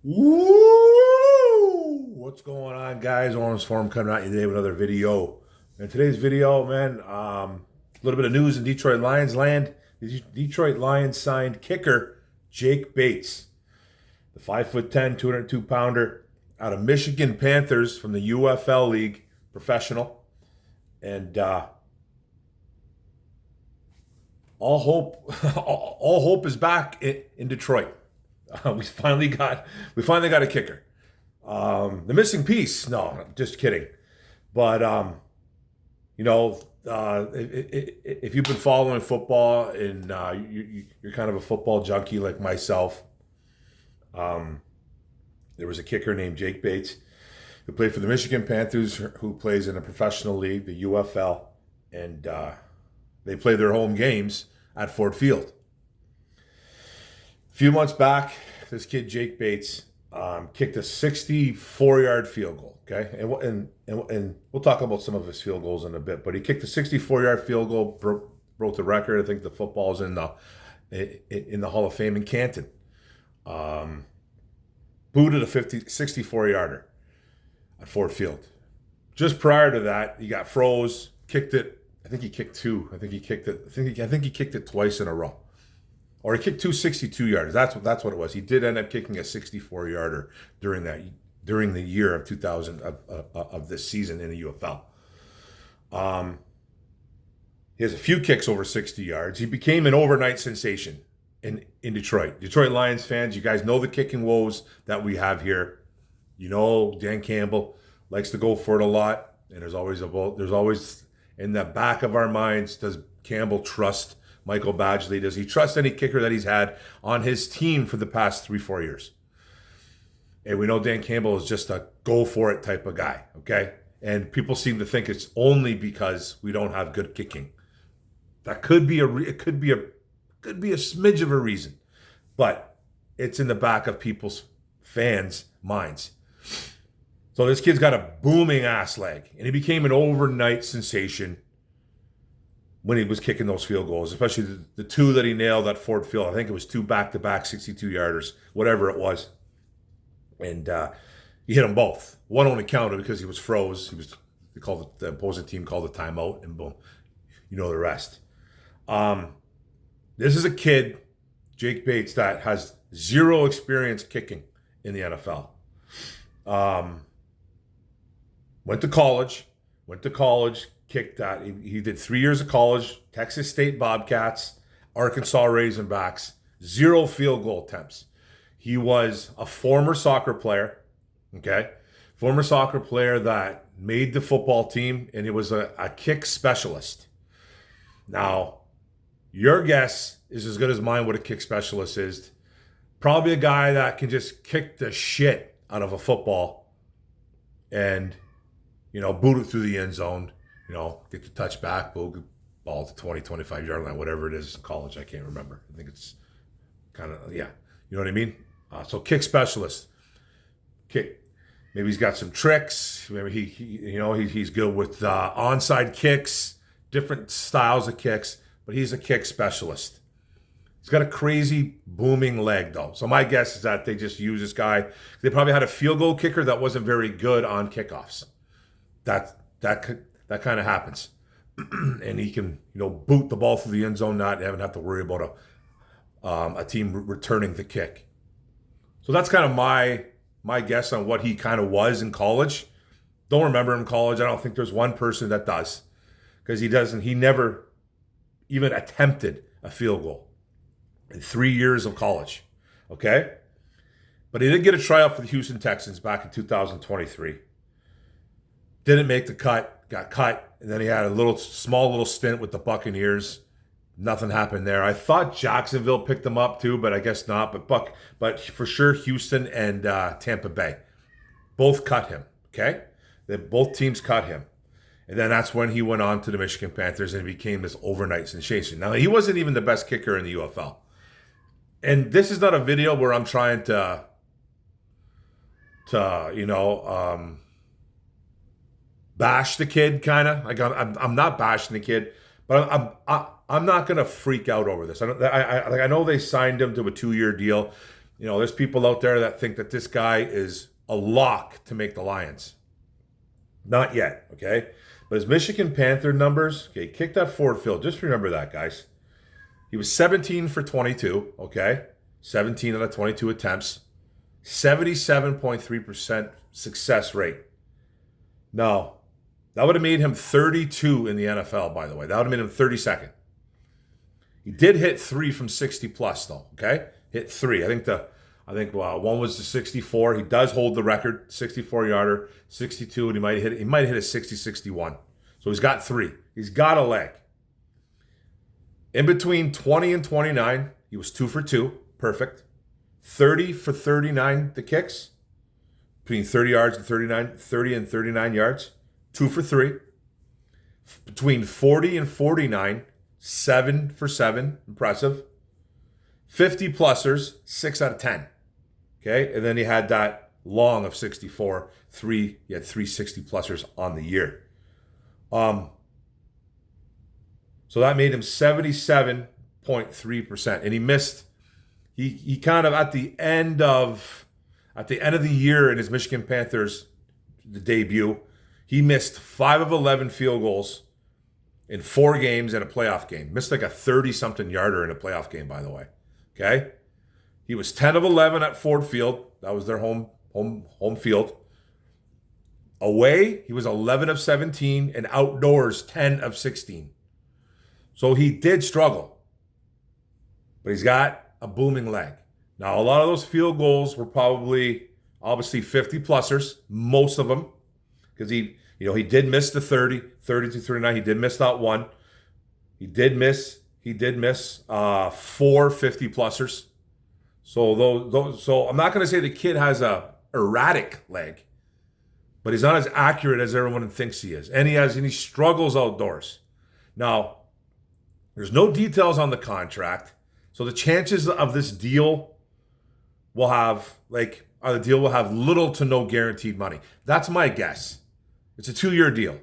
Woo! What's going on, guys? Orange Form coming at you today with another video. In today's video, man, a little bit of news in Detroit Lions land. The Detroit Lions signed kicker Jake Bates, the 5'10", 202-pounder out of Michigan Panthers from the UFL League, professional. And all hope is back in Detroit. We finally got a kicker. The missing piece, no, just kidding. But if you've been following football and you're kind of a football junkie like myself, there was a kicker named Jake Bates who played for the Michigan Panthers, who plays in a professional league, the UFL, and they play their home games at Ford Field. A few months back, this kid Jake Bates kicked a 64-yard field goal. Okay, and we'll talk about some of his field goals in a bit. But he kicked a 64-yard field goal, broke the record. I think the football's in the Hall of Fame in Canton. Booted a 64-yarder at Ford Field. Just prior to that, he got froze, kicked it. I think he kicked two. I think he kicked it twice in a row. Or he kicked two 62-yarders. That's what it was. He did end up kicking a 64-yarder during the year of 2000 of this season in the UFL. He has a few kicks over 60 yards. He became an overnight sensation in Detroit. Detroit Lions fans, you guys know the kicking woes that we have here. You know Dan Campbell likes to go for it a lot, and there's always in the back of our minds, does Campbell trust Michael Badgley? Does he trust any kicker that he's had on his team for the past 3-4 years? And we know Dan Campbell is just a go-for-it type of guy, okay? And people seem to think it's only because we don't have good kicking. That could be a smidge of a reason, but it's in the back of people's fans' minds. So this kid's got a booming ass leg, and he became an overnight sensation when he was kicking those field goals, especially the two that he nailed at Ford Field. I think it was two back-to-back 62-yarders, whatever it was. And he hit them both. One only counted because he was froze. The opposing team called a timeout, and boom, you know the rest. This is a kid, Jake Bates, that has zero experience kicking in the NFL. Went to college, kicked that. He did 3 years of college, Texas State Bobcats, Arkansas Razorbacks, zero field goal attempts. He was a former soccer player, okay? Former soccer player that made the football team, and he was a kick specialist. Now, your guess is as good as mine what a kick specialist is. Probably a guy that can just kick the shit out of a football and, boot it through the end zone, get the touchback, ball to 20, 25-yard line, whatever it is in college. I can't remember. I think it's kind of, yeah. You know what I mean? So kick specialist. Kick. Maybe he's got some tricks. Maybe he's good with onside kicks, different styles of kicks, but he's a kick specialist. He's got a crazy booming leg, though. So my guess is that they just use this guy. They probably had a field goal kicker that wasn't very good on kickoffs. That kind of happens. And he can, boot the ball through the end zone, not having to worry about a team returning the kick. So that's kind of my guess on what he kind of was in college. Don't remember him in college. I don't think there's one person that does, because he never even attempted a field goal in 3 years of college. Okay? But he did get a tryout for the Houston Texans back in 2023. Didn't make the cut, got cut, and then he had a small little stint with the Buccaneers. Nothing happened there. I thought Jacksonville picked him up too, but I guess not. But for sure, Houston and Tampa Bay both cut him. Okay, both teams cut him, and then that's when he went on to the Michigan Panthers and became this overnight sensation. Now, he wasn't even the best kicker in the UFL, and this is not a video where I'm trying to bash the kid. Kind of like I'm not bashing the kid, but I'm not gonna freak out over this. I know they signed him to a 2-year deal, There's people out there that think that this guy is a lock to make the Lions. Not yet, okay? But his Michigan Panther numbers, okay, kick that forward field. Just remember that, guys. He was 17 for 22, okay? 17 out of 22 attempts. 77.3% success rate. No, that would have made him 32 in the NFL, by the way. That would have made him 32nd. He did hit 3 from 60 plus, though, okay? Hit 3. I think one was the 64. He does hold the record, 64-yarder, 62, and he might hit a 60-61. So he's got 3. He's got a leg. In between 20 and 29, he was 2 for 2. Perfect. 30 for 39, the kicks. Between 30 yards and 30 and 39 yards. 2 for 3. Between 40 and 49, 7 for 7. Impressive. 50 plusers, 6 out of 10. Okay, and then he had that long of 64. He had 3 60 plusers on the year. So that made him 77.3%. And he missed, he kind of at the end of the year in his Michigan Panthers, the debut, he missed 5 of 11 field goals in 4 games and a playoff game. Missed like a 30-something yarder in a playoff game, by the way. Okay? He was 10 of 11 at Ford Field. That was their home field. Away, he was 11 of 17, and outdoors, 10 of 16. So he did struggle. But he's got a booming leg. Now, a lot of those field goals were probably, obviously, 50-plusers, most of them. Because he did miss the 30 to 39. He did miss that one. He did miss 4 50-plusers. So I'm not going to say the kid has a erratic leg, but he's not as accurate as everyone thinks he is. And he struggles outdoors. Now, there's no details on the contract. So the chances of this deal will have little to no guaranteed money. That's my guess. It's a 2-year deal.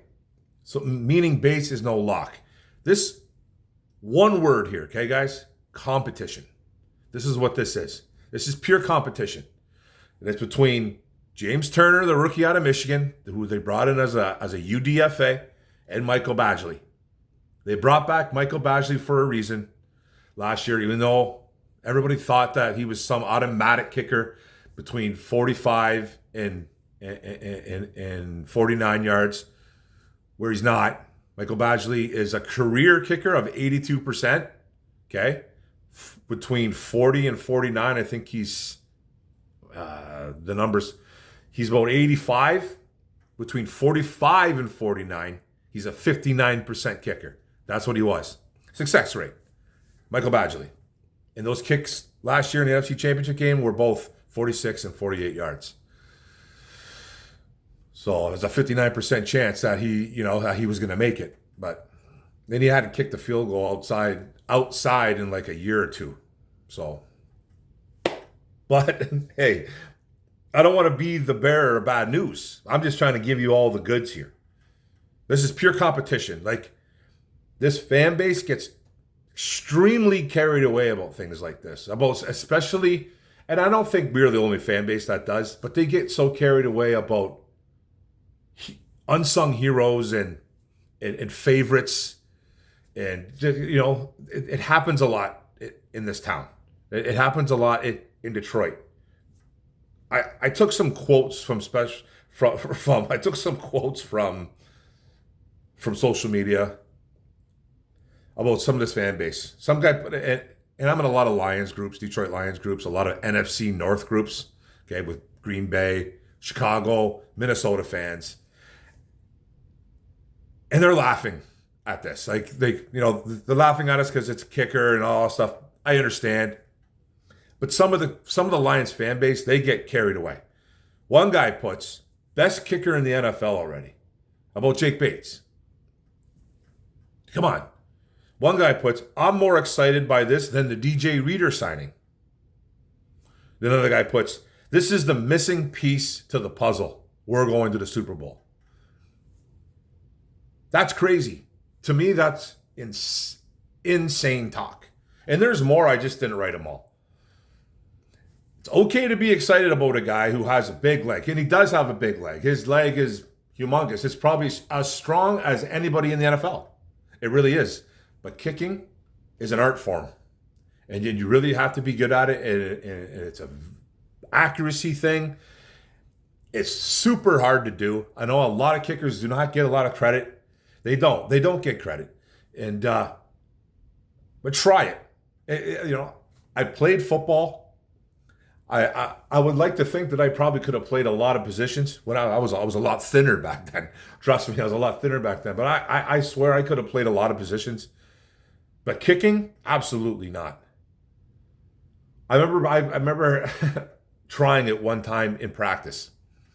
So meaning BATES is no lock. This one word here, okay, guys? Competition. This is what this is. This is pure competition. And it's between James Turner, the rookie out of Michigan, who they brought in as a UDFA, and Michael Badgley. They brought back Michael Badgley for a reason last year, even though everybody thought that he was some automatic kicker between 45 and 49 yards, where he's not. Michael Badgley is a career kicker of 82%, okay? Between 40 and 49, I think he's, the numbers, he's about 85. Between 45 and 49, he's a 59% kicker. That's what he was. Success rate. Michael Badgley. And those kicks last year in the NFC Championship game were both 46 and 48 yards. So there's a 59% chance that he was going to make it. But then he had to kick the field goal outside in like a year or two. So, but hey, I don't want to be the bearer of bad news. I'm just trying to give you all the goods here. This is pure competition. Like, this fan base gets extremely carried away about things like this. Especially, and I don't think we're the only fan base that does, but they get so carried away about unsung heroes and favorites. And, it happens a lot in this town. It happens a lot in Detroit. I took some quotes from social media about some of this fan base. Some guy, and I'm in a lot of Lions groups, Detroit Lions groups, a lot of NFC North groups, okay, with Green Bay, Chicago, Minnesota fans. And they're laughing at this. Like, they're laughing at us because it's a kicker and all that stuff. I understand. But some of the Lions fan base, they get carried away. One guy puts, best kicker in the NFL already. How about Jake Bates? Come on. One guy puts, I'm more excited by this than the DJ Reader signing. Another guy puts, this is the missing piece to the puzzle. We're going to the Super Bowl. That's crazy. To me, that's insane talk. And there's more, I just didn't write them all. It's okay to be excited about a guy who has a big leg, and he does have a big leg. His leg is humongous. It's probably as strong as anybody in the NFL. It really is. But kicking is an art form, and you really have to be good at it. And it's a accuracy thing. It's super hard to do. I know a lot of kickers do not get a lot of credit. They don't. They don't get credit. And but try it. I played football. I would like to think that I probably could have played a lot of positions when I was a lot thinner back then. Trust me, I was a lot thinner back then. But I swear I could have played a lot of positions. But kicking, absolutely not. I remember trying it one time in practice.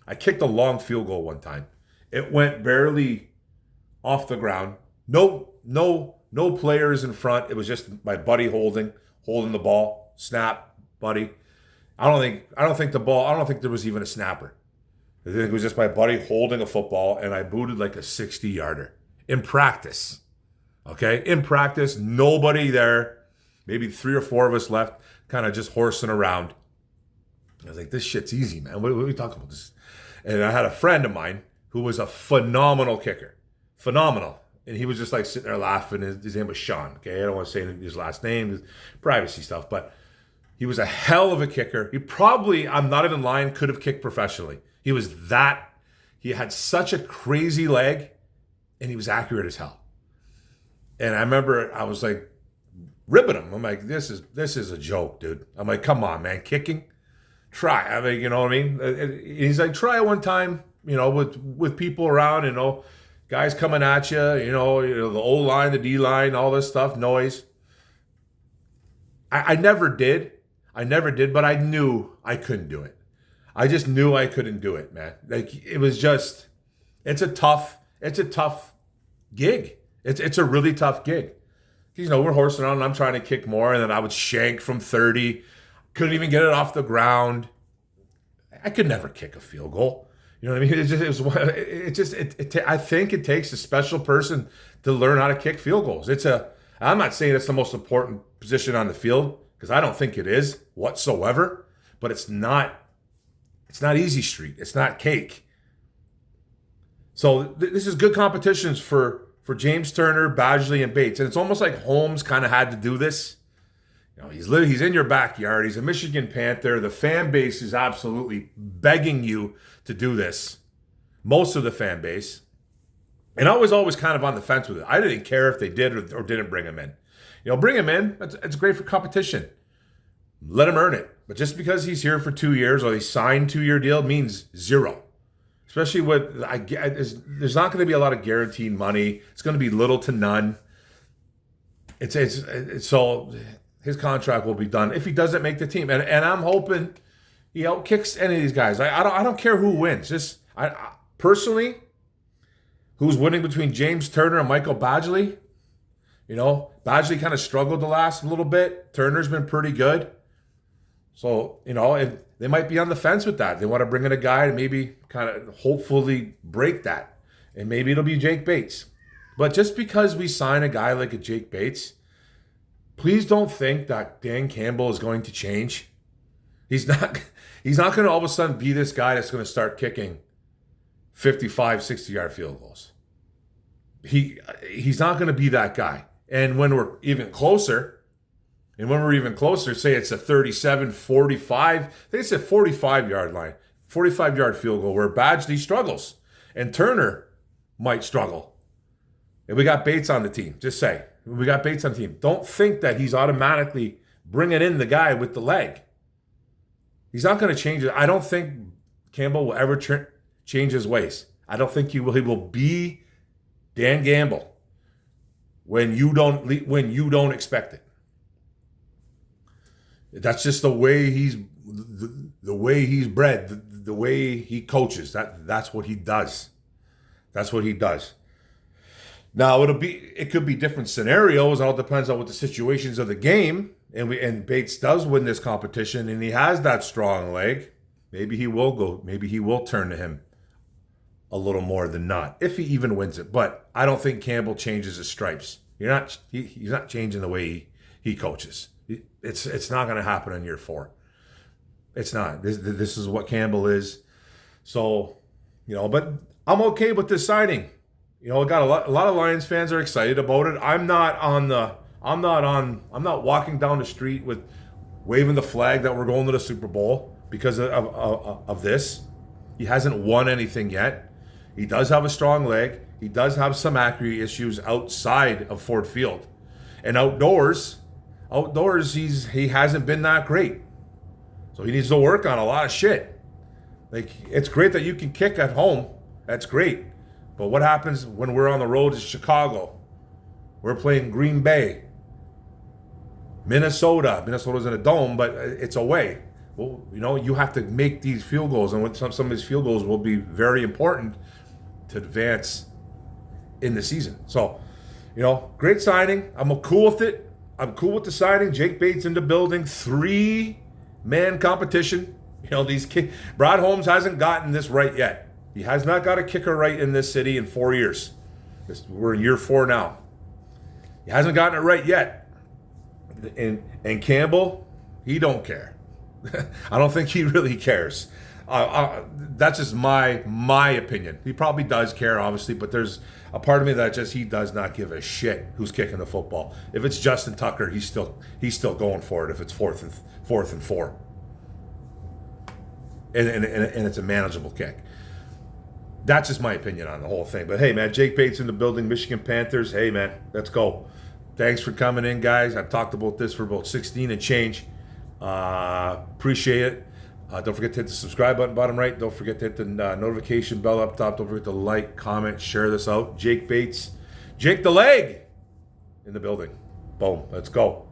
I kicked a long field goal one time. It went barely off the ground. No players in front. It was just my buddy holding the ball. Snap, buddy. I don't think there was even a snapper. I think it was just my buddy holding a football, and I booted like a 60-yarder in practice. Okay? In practice, nobody there. Maybe 3 or 4 of us left, kind of just horsing around. I was like, this shit's easy, man. What are we talking about? This? And I had a friend of mine who was a phenomenal kicker. Phenomenal. And he was just like sitting there laughing. His name was Sean. Okay? I don't want to say his last name, privacy stuff, but he was a hell of a kicker. He probably, I'm not even lying, could have kicked professionally. He had such a crazy leg, and he was accurate as hell. And I remember I was like ribbing him. I'm like, this is a joke, dude. I'm like, come on, man, kicking? Try. I mean, you know what I mean? He's like, try it one time, with people around, guys coming at you, the O-line, the D-line, all this stuff, noise. I never did, but I knew I couldn't do it. I just knew I couldn't do it, man. Like, it was just, it's a tough gig. It's a really tough gig. We're horsing around and I'm trying to kick more, and then I would shank from 30. Couldn't even get it off the ground. I could never kick a field goal. You know what I mean? I think it takes a special person to learn how to kick field goals. I'm not saying it's the most important position on the field, because I don't think it is whatsoever, but it's not easy street. It's not cake. So this is good competitions for James Turner, Badgley, and Bates. And it's almost like Holmes kind of had to do this. He's in your backyard. He's a Michigan Panther. The fan base is absolutely begging you to do this. Most of the fan base. And I was always kind of on the fence with it. I didn't care if they did or didn't bring him in. Bring him in. It's great for competition. Let him earn it. But just because he's here for 2 years or he signed 2-year deal means zero. Especially there's not going to be a lot of guaranteed money. It's going to be little to none. It's so his contract will be done if he doesn't make the team. And I'm hoping he outkicks any of these guys. I don't care who wins. Just personally, who's winning between James Turner and Michael Badgley? Badgley kind of struggled the last little bit. Turner's been pretty good. So, they might be on the fence with that. They want to bring in a guy and maybe kind of hopefully break that. And maybe it'll be Jake Bates. But just because we sign a guy like a Jake Bates, please don't think that Dan Campbell is going to change. He's not going to all of a sudden be this guy that's going to start kicking 55, 60-yard field goals. He's not going to be that guy. And when we're even closer, say it's a 37, 45, I think it's a 45-yard line, 45-yard field goal where Badgley struggles and Turner might struggle. And we got Bates on the team. Just say, we got Bates on the team. Don't think that he's automatically bringing in the guy with the leg. He's not going to change it. I don't think Campbell will ever change his ways. I don't think he will. He will be Dan Campbell when you don't expect it. That's just the way he's bred, the way he coaches. That's what he does. That's what he does. Now it could be different scenarios. It all depends on what the situations of the game. And Bates does win this competition, and he has that strong leg. Maybe he will go. Maybe he will turn to him a little more than not, if he even wins it. But I don't think Campbell changes his stripes. He's not changing the way he coaches. It's not going to happen in year 4. It's not. This is what Campbell is. So, but I'm okay with this signing. I got a lot of Lions fans are excited about it. I'm not walking down the street with waving the flag that we're going to the Super Bowl because of this. He hasn't won anything yet. He does have a strong leg. He does have some accuracy issues outside of Ford Field. And outdoors, he hasn't been that great. So he needs to work on a lot of shit. Like, it's great that you can kick at home. That's great. But what happens when we're on the road to Chicago? We're playing Green Bay. Minnesota. Minnesota's in a dome, but it's away. Well, you have to make these field goals, and some of these field goals will be very important to advance in the season. So, great signing. I'm cool with it. I'm cool with the signing. Jake Bates in the building. 3-man competition. Brad Holmes hasn't gotten this right yet. He has not got a kicker right in this city in 4 years. We're in year 4 now. He hasn't gotten it right yet. And Campbell, he don't care. I don't think he really cares. That's just my opinion. He probably does care, obviously, but there's a part of me that he does not give a shit who's kicking the football. If it's Justin Tucker, he's still going for it. If it's fourth and 4, and it's a manageable kick. That's just my opinion on the whole thing. But hey, man, Jake Bates in the building, Michigan Panthers. Hey, man, let's go. Thanks for coming in, guys. I've talked about this for about 16 and change. Appreciate it. Don't forget to hit the subscribe button bottom right. Don't forget to hit the notification bell up top. Don't forget to like, comment, share this out. Jake Bates, Jake the Leg in the building. Boom. Let's go.